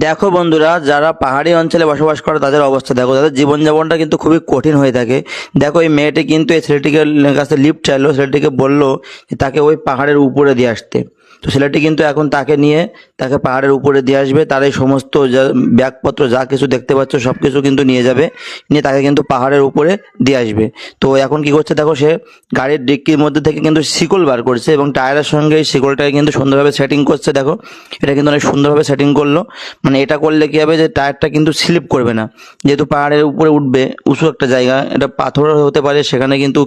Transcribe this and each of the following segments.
দেখো বন্ধুরা, যারা পাহাড়ি অঞ্চলে বসবাস করে তাদের অবস্থা দেখো, তাদের জীবনযাপনটা কিন্তু খুবই কঠিন হয়ে থাকে। দেখো এই মেয়েটি কিন্তু এই ছেলেটিকে কাছে লিফট চাইলো, ছেলেটিকে বললো যে তাকে ওই পাহাড়ের উপরে দিয়ে আসতে। তো ছেলেটি কিন্তু এখন তাকে নিয়ে তাকে পাহাড়ের উপরে দিয়ে আসবে, তার এই সমস্ত যা ব্যাগপত্র যা কিছু দেখতে পাচ্ছ সব কিছু কিন্তু নিয়ে যাবে, নিয়ে তাকে কিন্তু পাহাড়ের উপরে দিয়ে আসবে। তো এখন কি করছে দেখো, সে গাড়ির ডিক্কির মধ্যে থেকে কিন্তু শিকল বার করছে এবং টায়ারের সঙ্গে এই শিকলটাকে কিন্তু সুন্দরভাবে সেটিং করছে। দেখো এটা কিন্তু অনেক সুন্দরভাবে সেটিং করলো। মানে এটা করলে কি হবে যে টায়ারটা কিন্তু স্লিপ করবে না, যেহেতু পাহাড়ের উপরে উঠবে, উঁচু একটা জায়গা, এটা পাথর হতে পারে, সেখানে কিন্তু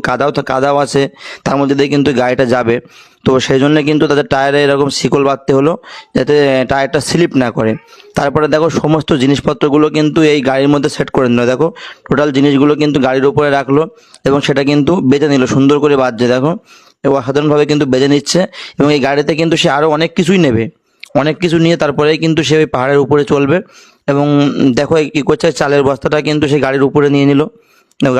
কাদাও আছে, তার মধ্যে দিয়ে কিন্তু গাড়িটা যাবে। তো সেই জন্য কিন্তু তাদের টায়ারে এরকম শিকল বাঁধতে হলো, যাতে টায়ারটা স্লিপ না করে। তারপরে দেখো সমস্ত জিনিসপত্রগুলো কিন্তু এই গাড়ির মধ্যে সেট করে নিল। দেখো টোটাল জিনিসগুলো কিন্তু গাড়ির উপরে রাখলো এবং সেটা কিন্তু বেঁধে নিল, সুন্দর করে বাঁধছে দেখো, এবং অসাধারণভাবে কিন্তু বেঁধে নিচ্ছে। এবং এই গাড়িতে কিন্তু সে আরও অনেক কিছুই নেবে, অনেক কিছু নিয়ে তারপরেই কিন্তু সে ওই পাহাড়ের উপরে চলবে। এবং দেখো কী করছে, চালের বস্তাটা কিন্তু সে গাড়ির উপরে নিয়ে নিল।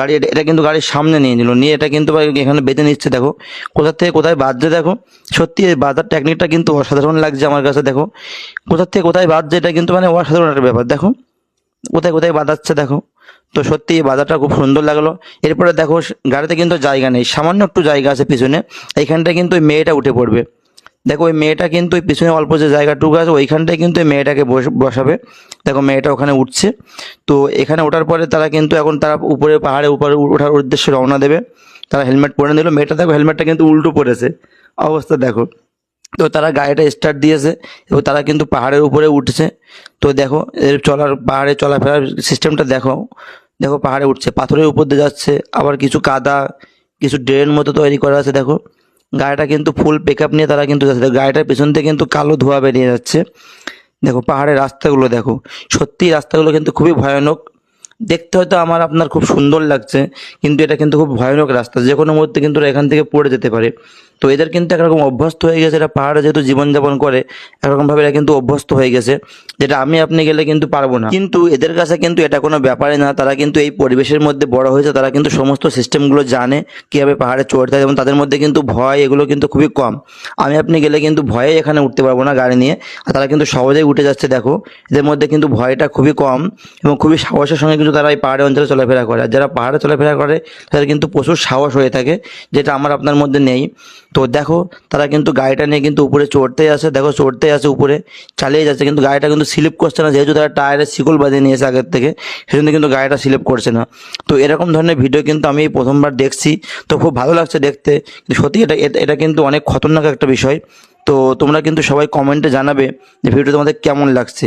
গাড়ি এটা কিন্তু গাড়ির সামনে নিয়ে নিল, নিয়ে এটা কিন্তু এখানে বেঁধে নিচ্ছে। দেখো কোথা থেকে কোথায় বাঁধছে, দেখো সত্যি এই বাঁধার টেকনিকটা কিন্তু অসাধারণ লাগছে আমার কাছে। দেখো কোথা থেকে কোথায় বাঁধছে, এটা কিন্তু মানে অসাধারণ একটা ব্যাপার। দেখো কোথায় কোথায় বাঁধাচ্ছে দেখো। তো সত্যি এই বাঁধাটা খুব সুন্দর লাগলো। এরপরে দেখো গাড়িতে কিন্তু জায়গা নেই, সামান্য একটু জায়গা আছে পিছনে, এইখানটায় কিন্তু ওই মেয়েটা উঠে পড়বে। দেখো ওই মেয়েটা কিন্তু ওই পিছনে অল্প যে জায়গাটুকু আছে ওইখানটায় কিন্তু ওই মেয়েটাকে বসাবে। দেখো মেয়েটা ওখানে উঠছে। তো এখানে ওঠার পরে তারা উপরে পাহাড়ে উপরে ওঠার উদ্দেশ্যে রওনা দেবে। তারা হেলমেট পরে নিল, মেয়েটা দেখো হেলমেটটা কিন্তু উল্টো পড়েছে, অবস্থা দেখো। তো তারা গাড়িটা স্টার্ট দিয়েছে এবং তারা কিন্তু পাহাড়ের উপরে উঠছে। তো দেখো এর পাহাড়ে চলাফেরার সিস্টেমটা দেখো। দেখো পাহাড়ে উঠছে, পাথরের উপর দিয়ে যাচ্ছে, আবার কিছু কাদা, কিছু ড্রেন মতো তৈরি করা আছে। দেখো গাড়িটা কিন্তু ফুল পিক আপ নিয়ে তারা কিন্তু যাচ্ছে। গাড়িটার পেছন থেকে কিন্তু কালো ধোঁয়া বেরিয়ে যাচ্ছে। দেখো পাহাড়ের রাস্তাগুলো দেখো, সত্যি রাস্তাগুলো কিন্তু খুবই ভয়ানক। দেখতে হয়তো আপনার খুব সুন্দর লাগছে, কিন্তু এটা কিন্তু খুব ভয়ানক রাস্তা, যে কোনো মুহূর্তে কিন্তু ওরা এখান থেকে পড়ে যেতে পারে। তো এদের কিন্তু একরকম অভ্যস্ত হয়ে গেছে, এরা পাহাড়ে যেহেতু জীবনযাপন করে একরকমভাবে এরা কিন্তু অভ্যস্ত হয়ে গেছে, যেটা আপনি গেলে কিন্তু পারবো না। কিন্তু এদের কাছে কিন্তু এটা কোনো ব্যাপারই না, তারা কিন্তু এই পরিবেশের মধ্যে বড় হয়েছে, তারা কিন্তু সমস্ত সিস্টেমগুলো জানে কীভাবে পাহাড়ে চড়তে হয়, এবং তাদের মধ্যে কিন্তু ভয় এগুলো কিন্তু খুবই কম। আপনি গেলে কিন্তু ভয়ে এখানে উঠতে পারবো না গাড়ি নিয়ে, আর তারা কিন্তু সহজেই উঠে যাচ্ছে। দেখো এদের মধ্যে কিন্তু ভয়টা খুবই কম এবং খুবই সাহসের সঙ্গে কিন্তু তারা এই পাহাড়ি অঞ্চলে চলাফেরা করে। আর যারা পাহাড়ে চলাফেরা করে তাদের কিন্তু প্রচুর সাহস হয়ে থাকে, যেটা আপনার মধ্যে নেই। তো দেখো তারা কিন্তু গাড়িটা নিয়ে কিন্তু উপরে চড়তেই আসে, দেখো চড়তেই আসে, উপরে চালিয়ে যাচ্ছে, কিন্তু গাড়িটা কিন্তু স্লিপ করছে না, যেহেতু তারা টায়ারে শিকল বাঁধিয়ে নিয়েছে আগের থেকে, সেজন্য কিন্তু গাড়িটা স্লিপ করছে না। তো এরকম ধরনের ভিডিও কিন্তু আমি এই প্রথমবার দেখছি, তো খুব ভালো লাগছে দেখতে। কিন্তু সত্যি এটা কিন্তু অনেক খতরনাক একটা বিষয়। তো তোমরা কিন্তু সবাই কমেন্টে জানাবে যে ভিডিওটা তোমাদের কেমন লাগছে।